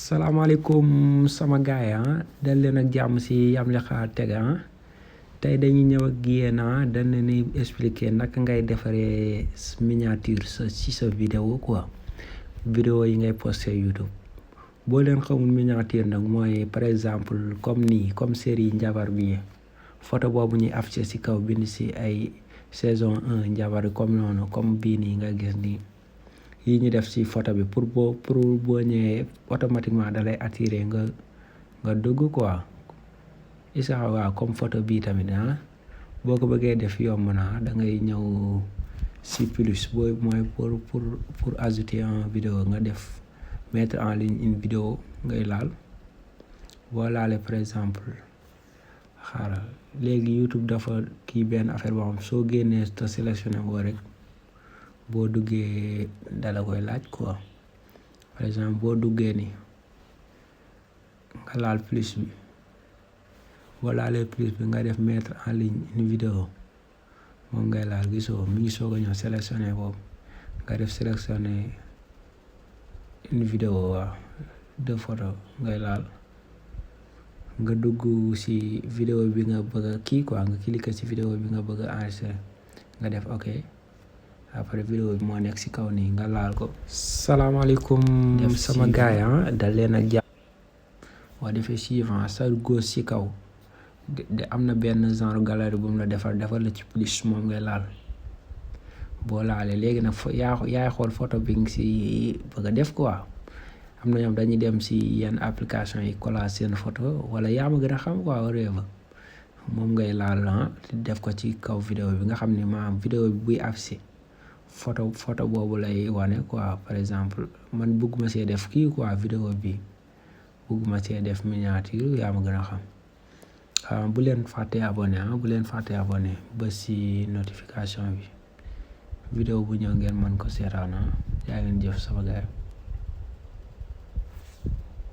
salaamaaleykum sama gaay dal leen ak jàmm si Yamlixa Tech tey dañuy ñëw ak yéen dañ leen di expliquer naka ngay defaree miniature ci sa vidéo quoi vidéo yi ngay posté YouTube. boo leen xamul miniature nag mooy par exemple comme série njabar bi photo boobu ñuy affiché ci kaw bind ci ay saison 1 njabar comme noonu comme bii nii nga gis nii yi ñu def ci photo bi pour boo ñëwee automatiquement da lay attirer nga dugg quoi isa waaw comme photo bii tamit boo ko bëggee def yomb na da ngay ñëw ci plus booy mooy pour ajouter un vidéo nga def mettre en ligne une vidéo ngay laal boo laalee par exemple xaaral léegi YouTube dafa kii benn affaire boo xam soo génnee te sélectionné woo rek boo duggee dala koy laaj quoi par exemple boo duggee ni nga laal plus bi boo laalee plus bi nga def mettre en ligne une vidéo moom ngay laal gisoo mi ngi soog a ñëw sélectionné boobu nga def sélectionné une vidéo de photo ngay laal nga dugg ci vidéo bi nga bëgg a kii quoi nga cliquer ci vidéo bi nga bëgg a enregistrer nga def ok après vidéo bi moo nekk ci kaw nii nga laal ko. salaamaaleykum sama gaay dal leen ak jàmm. boo defee suivant sa gauche ci kaw de am na benn genre galerie bu mu la defar la ci plus moom ngay laal boo laalee léegi nag yaay xool photo bi nga ci bëgg a def quoi am na ñoom dañuy dem ci yenn application yi collage seen photo wala yaa ma gën a xam quoi whatever moom ngay laal def ko ci kaw vidéo bi nga xam ne maanaam vidéo bi buy affiché photo boobu lay wane quoi par exemple man bëgguma see def kii quoi vidéo bi bëgguma see def miniature yaa ma gën a xam bu leen fàttee abonné ba ci notification bi vidéo bu ñëw ngeen mën ko seetaan yaa ngeen jëf sama gaay